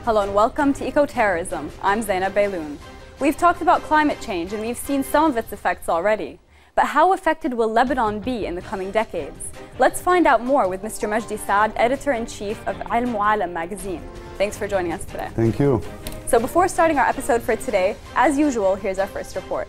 Hello and welcome to Eco-Terrorism. I'm Zeinab Bailoun. We've talked about climate change and we've seen some of its effects already. But how affected will Lebanon be in the coming decades? Let's find out more with Mr. Majdi Saad, Editor-in-Chief of Ilm wa Alam magazine. Thanks for joining us today. Thank you. So before starting our episode for today, as usual, here's our first report.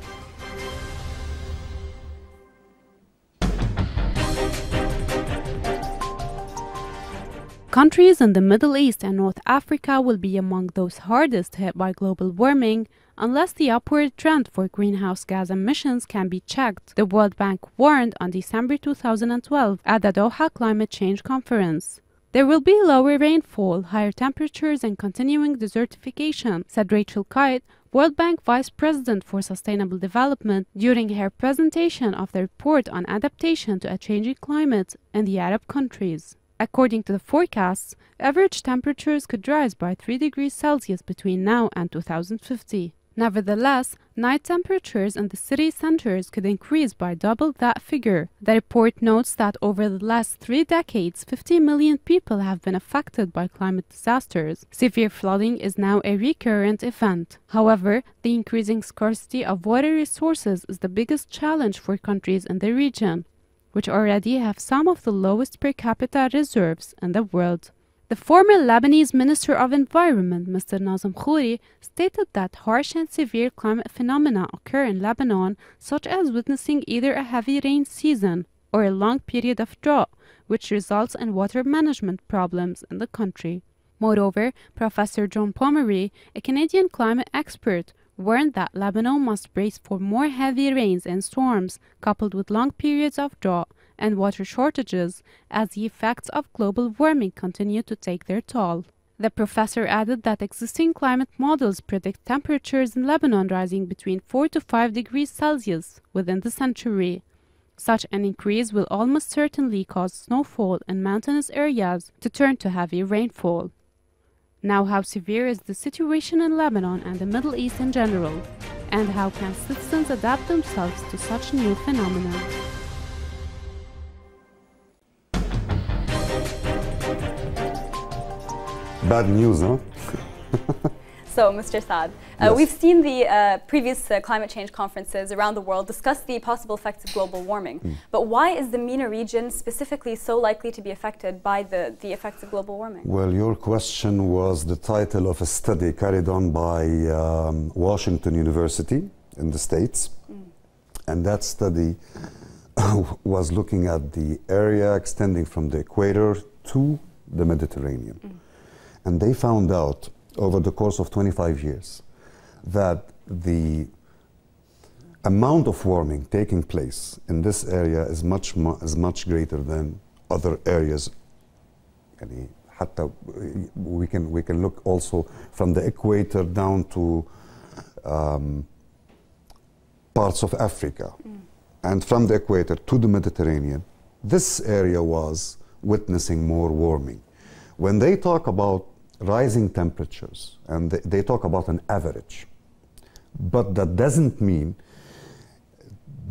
Countries in the Middle East and North Africa will be among those hardest hit by global warming unless the upward trend for greenhouse gas emissions can be checked, the World Bank warned on December 2012 at the Doha Climate Change Conference. There will be lower rainfall, higher temperatures, and continuing desertification, said Rachel Kite, World Bank Vice President for Sustainable Development, during her presentation of the report on adaptation to a changing climate in the Arab countries. According to the forecasts, average temperatures could rise by 3 degrees Celsius between now and 2050. Nevertheless, night temperatures in the city centers could increase by double that figure. The report notes that over the last 3 decades, 50 million people have been affected by climate disasters. Severe flooding is now a recurrent event. However, the increasing scarcity of water resources is the biggest challenge for countries in the region, which already have some of the lowest per capita reserves in the world. The former Lebanese Minister of Environment, Mr. Nazem Khouri, stated that harsh and severe climate phenomena occur in Lebanon, such as witnessing either a heavy rain season or a long period of drought, which results in water management problems in the country. Moreover, Professor John Pomeroy, a Canadian climate expert, warned that Lebanon must brace for more heavy rains and storms, coupled with long periods of drought and water shortages, as the effects of global warming continue to take their toll. The professor added that existing climate models predict temperatures in Lebanon rising between 4 to 5 degrees Celsius within the century. Such an increase will almost certainly cause snowfall in mountainous areas to turn to heavy rainfall. Now, how severe is the situation in Lebanon and the Middle East in general? And how can citizens adapt themselves to such new phenomena? Bad news, huh? So, Mr. Saad, Yes. we've seen the previous climate change conferences around the world discuss the possible effects of global warming. But why is the MENA region specifically so likely to be affected by the effects of global warming? Well, your question was the title of a study carried on by Washington University in the States. And that study was looking at the area extending from the equator to the Mediterranean. And they found out over the course of 25 years that the amount of warming taking place in this area is much greater than other areas. We can look also from the equator down to parts of Africa, and from the equator to the Mediterranean. This area was witnessing more warming. When they talk about rising temperatures, and they talk about an average, but that doesn't mean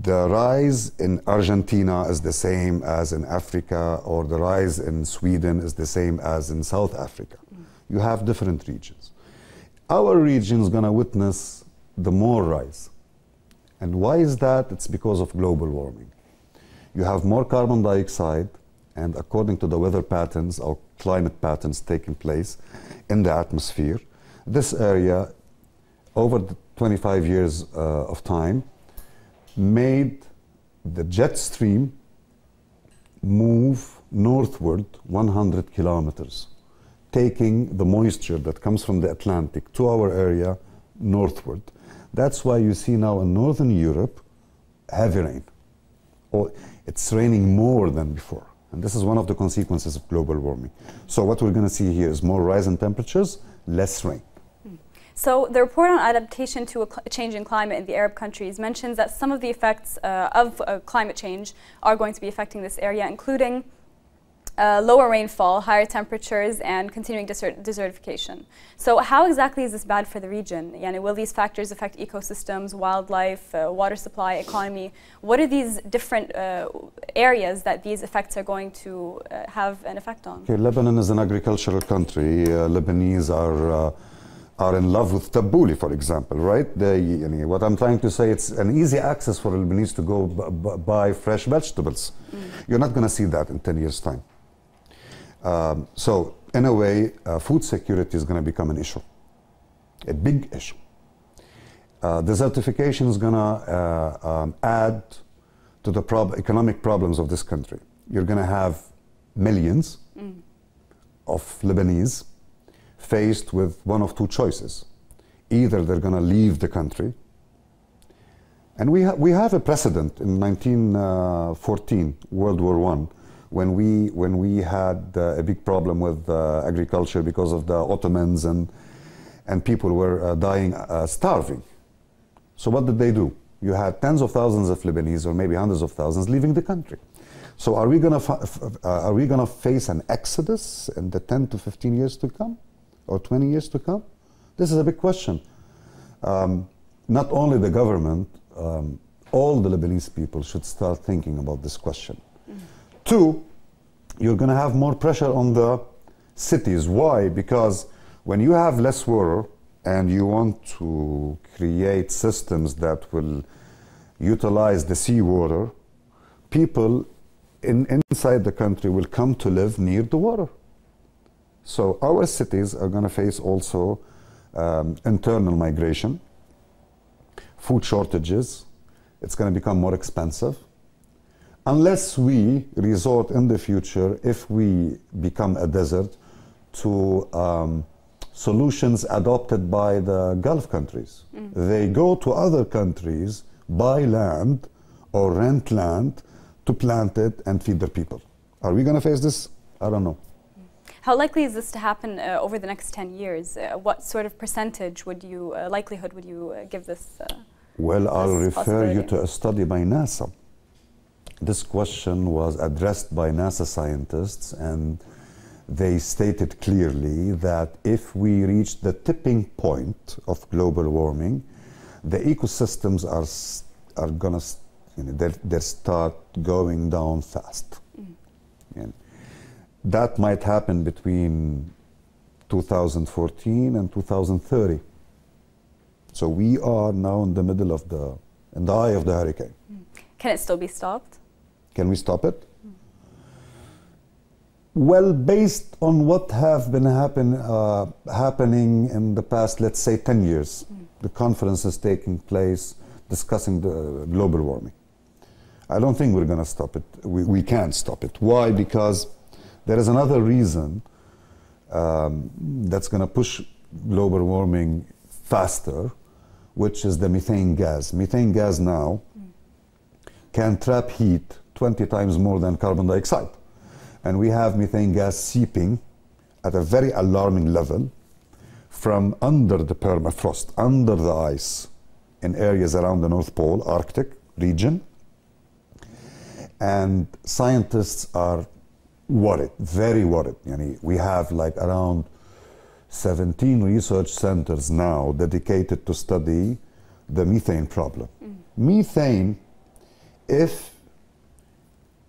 the rise in Argentina is the same as in Africa, or the rise in Sweden is the same as in South Africa. You have different regions. Our region is going to witness the more rise. And why is that? It's because of global warming. You have more carbon dioxide, and according to the weather patterns or climate patterns taking place in the atmosphere, this area, over the 25 years of time, made the jet stream move northward 100 kilometers, taking the moisture that comes from the Atlantic to our area northward. That's why you see now in Northern Europe heavy rain. It's raining more than before. And this is one of the consequences of global warming. So what we're going to see here is more rise in temperatures, less rain. So the report on adaptation to a change in climate in the Arab countries mentions that some of the effects of climate change are going to be affecting this area, including lower rainfall, higher temperatures, and continuing desertification. So how exactly is this bad for the region? Will these factors affect ecosystems, wildlife, water supply, economy? What are these different areas that these effects are going to have an effect on? Okay, Lebanon is an agricultural country. Lebanese are in love with tabbouleh, for example, right? What I'm trying to say, it's an easy access for Lebanese to go buy fresh vegetables. You're not going to see that in 10 years' time. So, in a way, food security is going to become an issue, a big issue. Desertification is going to add to the economic problems of this country. You're going to have millions of Lebanese faced with one of two choices. Either they're going to leave the country, and we have a precedent in 1914, World War I, when we had a big problem with agriculture because of the Ottomans, and people were dying, starving. So what did they do? You had tens of thousands of Lebanese, or maybe hundreds of thousands, leaving the country. So are we going to face an exodus in the 10 to 15 years to come? Or 20 years to come? This is a big question. Not only the government, all the Lebanese people should start thinking about this question. Two, you're going to have more pressure on the cities. Why? Because when you have less water and you want to create systems that will utilize the seawater, people inside the country will come to live near the water. So our cities are going to face also internal migration, food shortages. It's going to become more expensive. Unless we resort in the future, if we become a desert, to solutions adopted by the Gulf countries. They go to other countries, buy land or rent land to plant it and feed their people. Are we going to face this? I don't know. How likely is this to happen over the next 10 years? What sort of percentage would you, likelihood would you give this? Well, I'll refer you to a study by NASA. This question was addressed by NASA scientists, and they stated clearly that if we reach the tipping point of global warming, the ecosystems are going to they start going down fast. And that might happen between 2014 and 2030. So we are now in the middle of in the eye of the hurricane. Can it still be stopped? Can we stop it? Well, based on what have been happening in the past, let's say 10 years, the conference is taking place discussing the global warming. I don't think we're going to stop it. We can't stop it. Why? Because there is another reason that's going to push global warming faster, which is the methane gas. Methane gas now can trap heat 20 times more than carbon dioxide. And we have methane gas seeping at a very alarming level from under the permafrost, under the ice, in areas around the North Pole, Arctic region. And scientists are worried, very worried. We have like around 17 research centers now dedicated to study the methane problem. Methane, if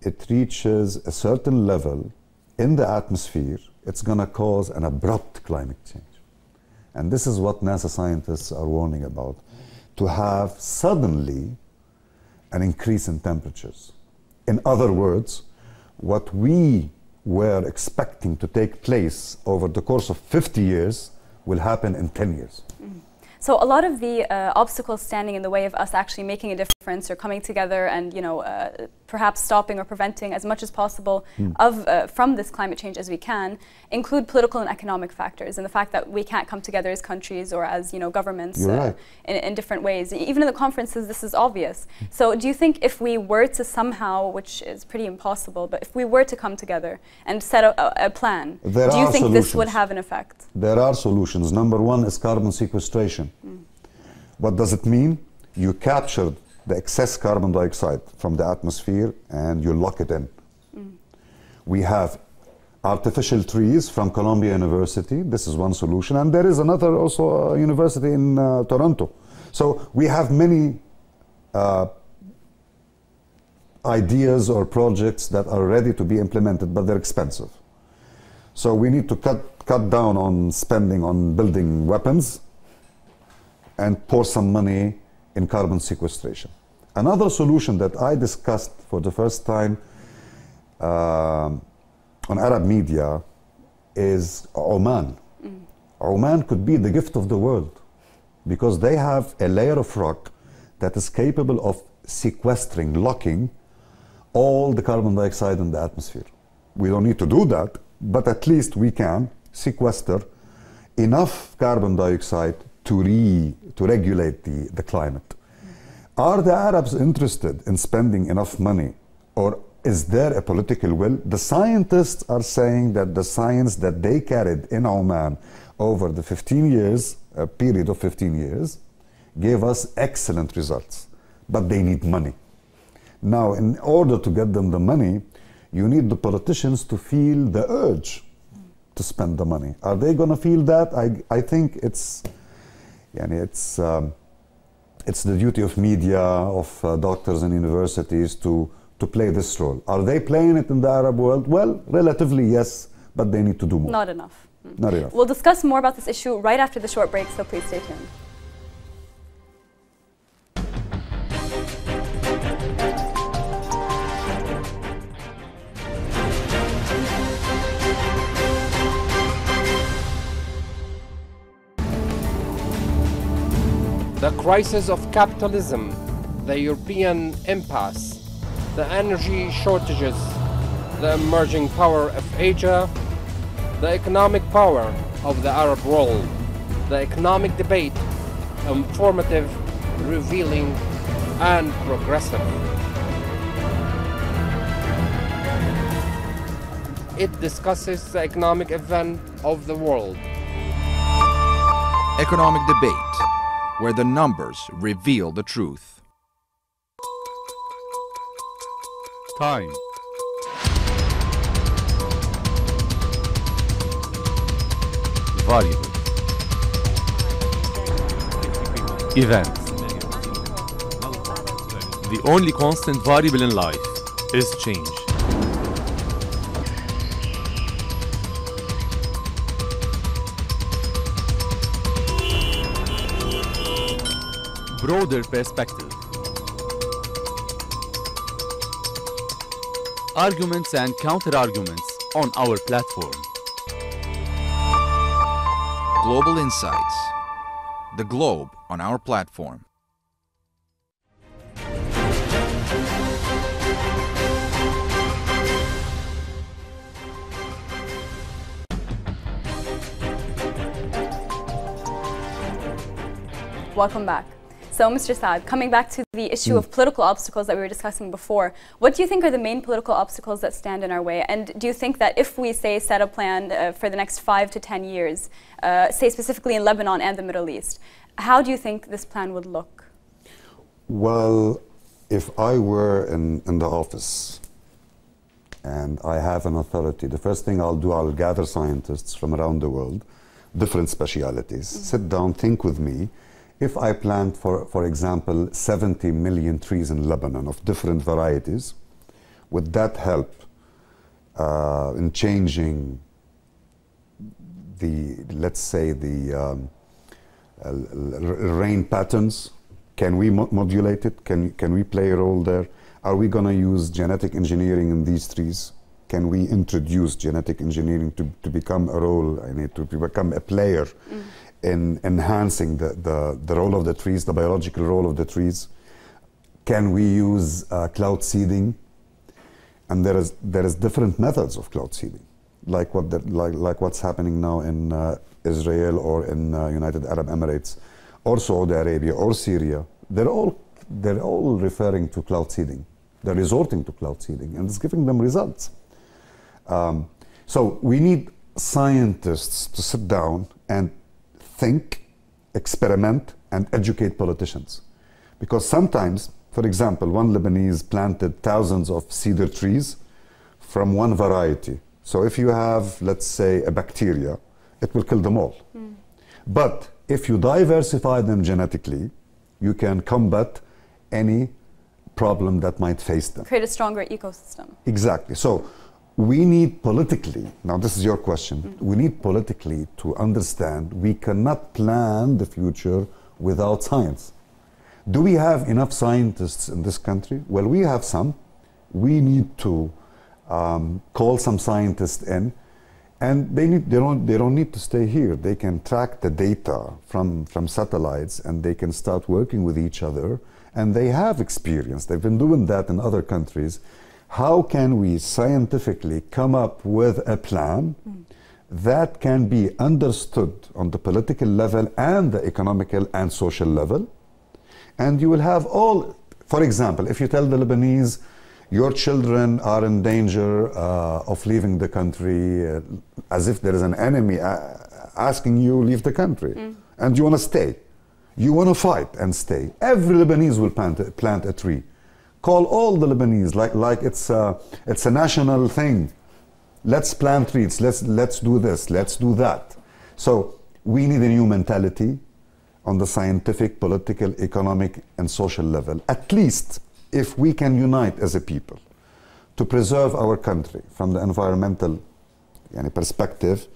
it reaches a certain level in the atmosphere, it's going to cause an abrupt climate change. And this is what NASA scientists are warning about, to have suddenly an increase in temperatures. In other words, what we were expecting to take place over the course of 50 years will happen in 10 years. So a lot of the obstacles standing in the way of us actually making a difference or coming together and, perhaps stopping or preventing as much as possible from this climate change as we can include political and economic factors, and the fact that we can't come together as countries or as governments in different ways. Even in the conferences, this is obvious. So do you think if we were to somehow, which is pretty impossible, but if we were to come together and set a plan, do you think this would have an effect? There are solutions. Number one is carbon sequestration. What does it mean? You capture the excess carbon dioxide from the atmosphere and you lock it in. We have artificial trees from Columbia University. This is one solution. And there is another also university in Toronto. So we have many ideas or projects that are ready to be implemented, but they're expensive. So we need to cut down on spending on building weapons and pour some money in carbon sequestration. Another solution that I discussed for the first time on Arab media is Oman. Oman could be the gift of the world because they have a layer of rock that is capable of sequestering, locking all the carbon dioxide in the atmosphere. We don't need to do that, but at least we can sequester enough carbon dioxide to regulate the climate. Are the Arabs interested in spending enough money, or is there a political will? The scientists are saying that the science that they carried in Oman over the 15 years, a period of 15 years, gave us excellent results, but they need money. Now, in order to get them the money, you need the politicians to feel the urge to spend the money. Are they going to feel that? I think it's the duty of media, of doctors and universities to play this role. Are they playing it in the Arab world? Well, relatively yes, but they need to do more. Not enough. Not enough. We'll discuss more about this issue right after the short break, so please stay tuned. The crisis of capitalism, the European impasse, the energy shortages, the emerging power of Asia, the economic power of the Arab world, the economic debate, informative, revealing, and progressive. It discusses the economic event of the world. Economic debate, where the numbers reveal the truth. Time. Variable. Event. The only constant variable in life is change. Broader perspective. Arguments and counter-arguments on our platform. Global Insights. The globe on our platform. Welcome back. So, Mr. Saad, coming back to the issue of political obstacles that we were discussing before, what do you think are the main political obstacles that stand in our way? And do you think that if we, say, set a plan for the next 5 to 10 years, say specifically in Lebanon and the Middle East, how do you think this plan would look? Well, if I were in the office and I have an authority, the first thing I'll do, I'll gather scientists from around the world, different specialities, sit down, think with me. If I plant, for example, 70 million trees in Lebanon of different varieties, would that help in changing the, let's say, the rain patterns? Can we modulate it? Can we play a role there? Are we going to use genetic engineering in these trees? Can we introduce genetic engineering to become a role, to become a player in enhancing the role of the trees, the biological role of the trees? Can we use cloud seeding? And there is different methods of cloud seeding, like what's happening now in Israel or in United Arab Emirates, or Saudi Arabia or Syria. They're all referring to cloud seeding. They're resorting to cloud seeding, and it's giving them results. So we need scientists to sit down and think, experiment, and educate politicians. Because sometimes, for example, one Lebanese planted thousands of cedar trees from one variety, So if you have, let's say, a bacteria, it will kill them all. But if you diversify them genetically, you can combat any problem that might face them. Create a stronger ecosystem. Exactly. So we need politically, now this is your question, we need politically to understand we cannot plan the future without science. Do we have enough scientists in this country? Well, we have some. We need to call some scientists in, and they don't need to stay here. They can track the data from satellites, and they can start working with each other, and they have experience. They've been doing that in other countries. How can we scientifically come up with a plan that can be understood on the political level and the economical and social level? And you will have all, for example, if you tell the Lebanese, your children are in danger of leaving the country, as if there is an enemy asking you to leave the country, and you want to stay. You want to fight and stay. Every Lebanese will plant a tree. Call all the Lebanese like it's a national thing. Let's plant trees. Let's do this. Let's do that. So we need a new mentality on the scientific, political, economic, and social level. At least if we can unite as a people to preserve our country from the environmental perspective,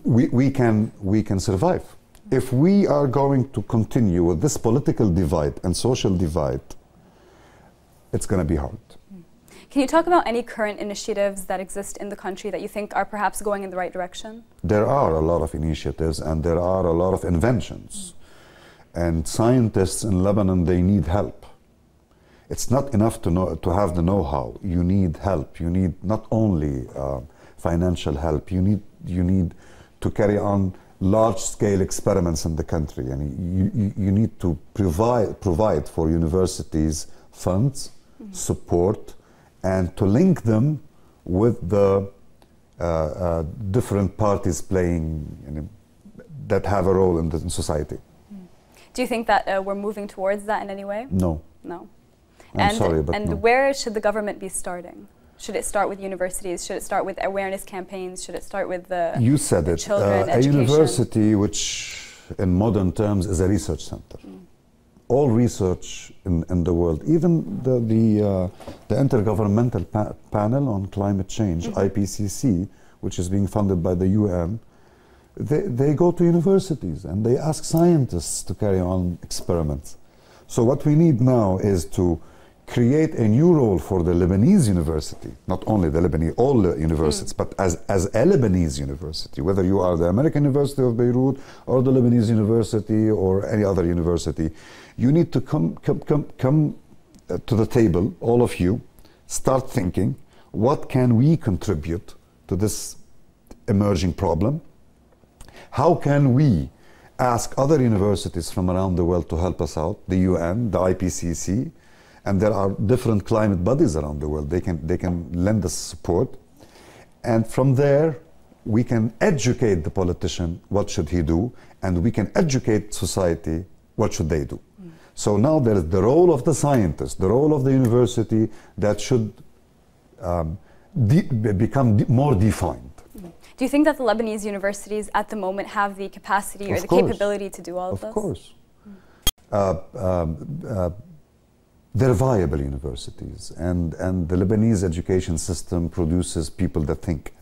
we can survive. If we are going to continue with this political divide and social divide, it's going to be hard. Can you talk about any current initiatives that exist in the country that you think are perhaps going in the right direction? There are a lot of initiatives and there are a lot of inventions. And scientists in Lebanon, they need help. It's not enough to have the know-how. You need help. You need not only financial help. You need to carry on large-scale experiments in the country. And you need to provide for universities funds, support, and to link them with the different parties playing that have a role in society. Do you think that we're moving towards that in any way? No. No. I'm sorry, but no. And where should the government be starting? Should it start with universities? Should it start with awareness campaigns? Should it start with the You said it. Children, a university, which in modern terms is a research center. All research in the world, even the Intergovernmental Panel on Climate Change, IPCC, which is being funded by the UN, they go to universities and they ask scientists to carry on experiments. So what we need now is to create a new role for the Lebanese university, not only the Lebanese, all the universities, but as a Lebanese university, whether you are the American University of Beirut or the Lebanese University or any other university, you need to come to the table, all of you, start thinking, what can we contribute to this emerging problem? How can we ask other universities from around the world to help us out, the UN, the IPCC, and there are different climate bodies around the world. They can lend us support. And from there, we can educate the politician, what should he do, and we can educate society, what should they do. So now there is the role of the scientist, the role of the university that should become more defined. Do you think that the Lebanese universities at the moment have the capacity or the capability to do all of this? Of course. They're viable universities, and the Lebanese education system produces people that think.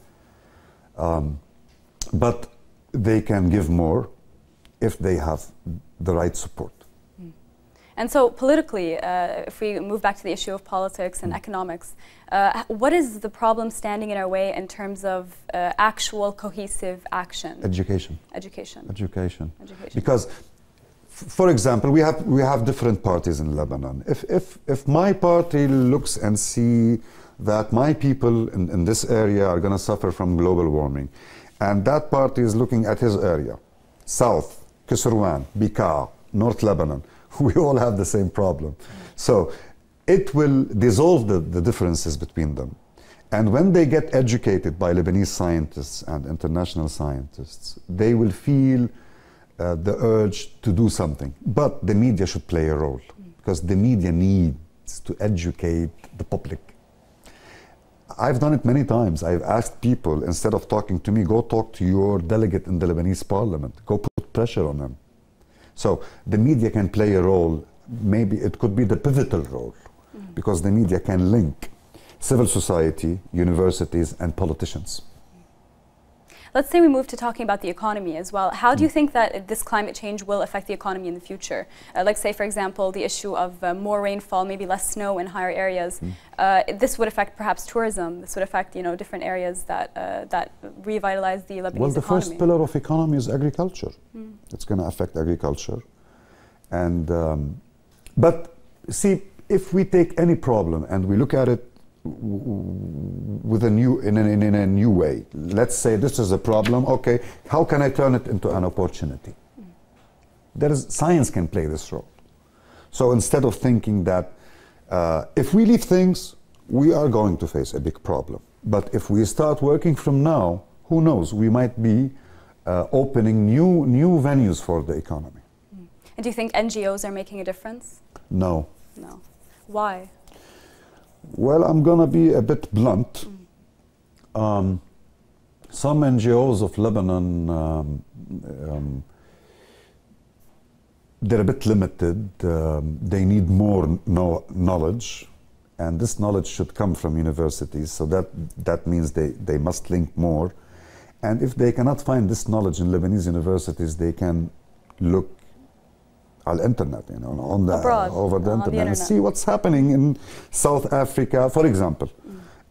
But they can give more if they have the right support. And so politically, if we move back to the issue of politics and economics, what is the problem standing in our way in terms of actual cohesive action? Education. Education. Education. Because, for example, we have different parties in Lebanon. If my party looks and see that my people in this area are going to suffer from global warming, and that party is looking at his area, South, Kisrwan, Bekaa, North Lebanon, we all have the same problem. So it will dissolve the differences between them. And when they get educated by Lebanese scientists and international scientists, they will feel the urge to do something. But the media should play a role, because the media needs to educate the public. I've done it many times. I've asked people, instead of talking to me, go talk to your delegate in the Lebanese parliament. Go put pressure on them. So the media can play a role. Maybe it could be the pivotal role, because the media can link civil society, universities, and politicians. Let's say we move to talking about the economy as well. How do you think that this climate change will affect the economy in the future? Like say, for example, the issue of more rainfall, maybe less snow in higher areas. This would affect perhaps tourism. This would affect, you know, different areas that revitalize the Lebanese economy. Well, the first pillar of economy is agriculture. It's going to affect agriculture. And, but see, if we take any problem and we look at it with a new, in a new way. Let's say this is a problem. Okay, how can I turn it into an opportunity? Science can play this role. So instead of thinking that if we leave things, we are going to face a big problem. But if we start working from now, who knows? We might be opening new venues for the economy. And do you think NGOs are making a difference? No. No. Why? Well, I'm going to be a bit blunt. Some NGOs of Lebanon, they're a bit limited. They need more knowledge, and this knowledge should come from universities. So that means they must link more. And if they cannot find this knowledge in Lebanese universities, they can look on the internet, you know, on the over the internet, and see what's happening in South Africa. For example,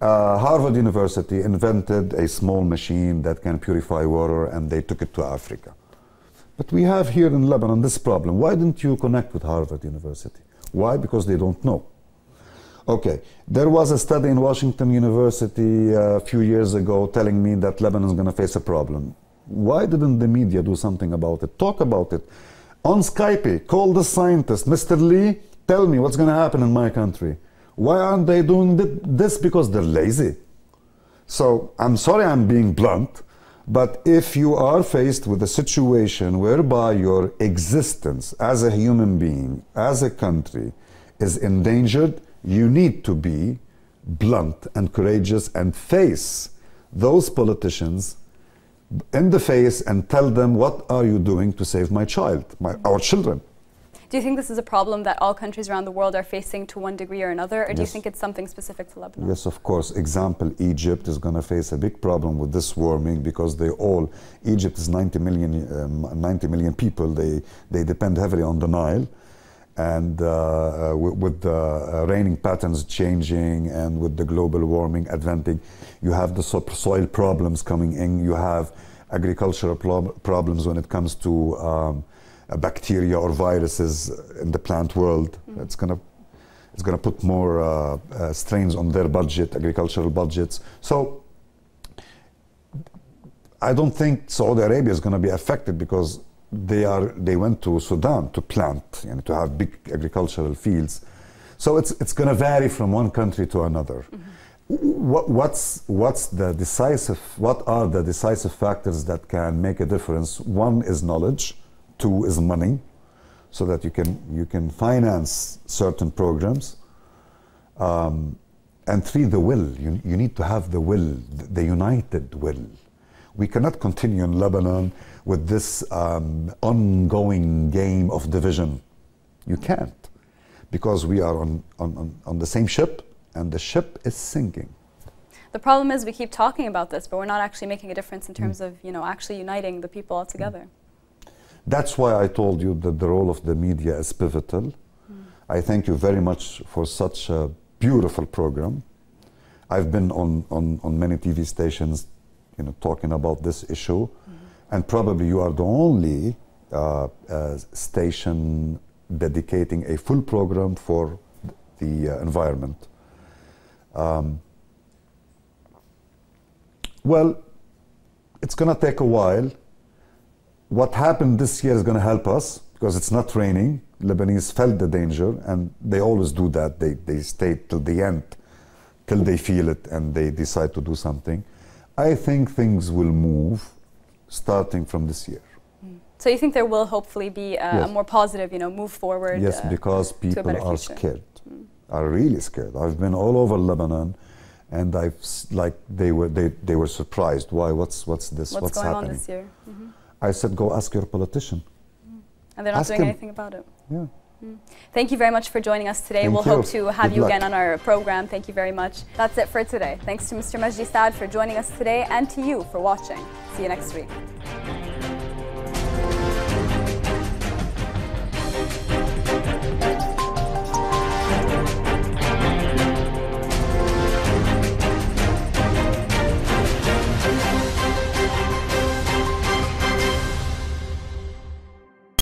Harvard University invented a small machine that can purify water, and they took it to Africa. But we have here in Lebanon this problem. Why didn't you connect with Harvard University? Why? Because they don't know. Okay, there was a study in Washington University a few years ago telling me that Lebanon is going to face a problem. Why didn't the media do something about it? Talk about it. On Skype, call the scientist. Mr. Lee, tell me what's going to happen in my country. Why aren't they doing this? Because they're lazy. So I'm sorry I'm being blunt, but if you are faced with a situation whereby your existence as a human being, as a country, is endangered, you need to be blunt and courageous and face those politicians in the face and tell them, what are you doing to save my child, our children? Do you think this is a problem that all countries around the world are facing to one degree or another, or do you think it's something specific to Lebanon? Yes, of course. Example, Egypt is going to face a big problem with this warming because Egypt is 90 million people. They depend heavily on the Nile. And with the raining patterns changing and with the global warming advancing, you have the soil problems coming in. You have agricultural problems when it comes to bacteria or viruses in the plant world. It's gonna put more strains on their budget, agricultural budgets. So I don't think Saudi Arabia is going to be affected because they went to Sudan to plant, you know, to have big agricultural fields. So it's going to vary from one country to another. What are the decisive factors that can make a difference? One is knowledge, two is money, so that you can finance certain programs, and three, the will. You need to have the will, the united will. We cannot continue in Lebanon with this ongoing game of division. You can't, because we are on the same ship, and the ship is sinking. The problem is we keep talking about this, but we're not actually making a difference in terms of, you know, actually uniting the people all together. That's why I told you that the role of the media is pivotal. I thank you very much for such a beautiful program. I've been on many TV stations, you know, talking about this issue, and probably you are the only station dedicating a full program for the environment. Well, it's going to take a while. What happened this year is going to help us because it's not raining. Lebanese felt the danger, and they always do that. They stay till the end, till they feel it, and they decide to do something. I think things will move starting from this year. So you think there will hopefully be a more positive, you know, move forward? Yes, because people are scared, are really scared. I've been all over Lebanon, And they were surprised. Why? What's this? What's going happening? on this year? I said, go ask your politician. And they're not doing anything about it. Yeah. Thank you very much for joining us today. We'll hope to have you again on our program. Thank you very much. That's it for today. Thanks to Mr. Majdi Saad for joining us today and to you for watching. See you next week.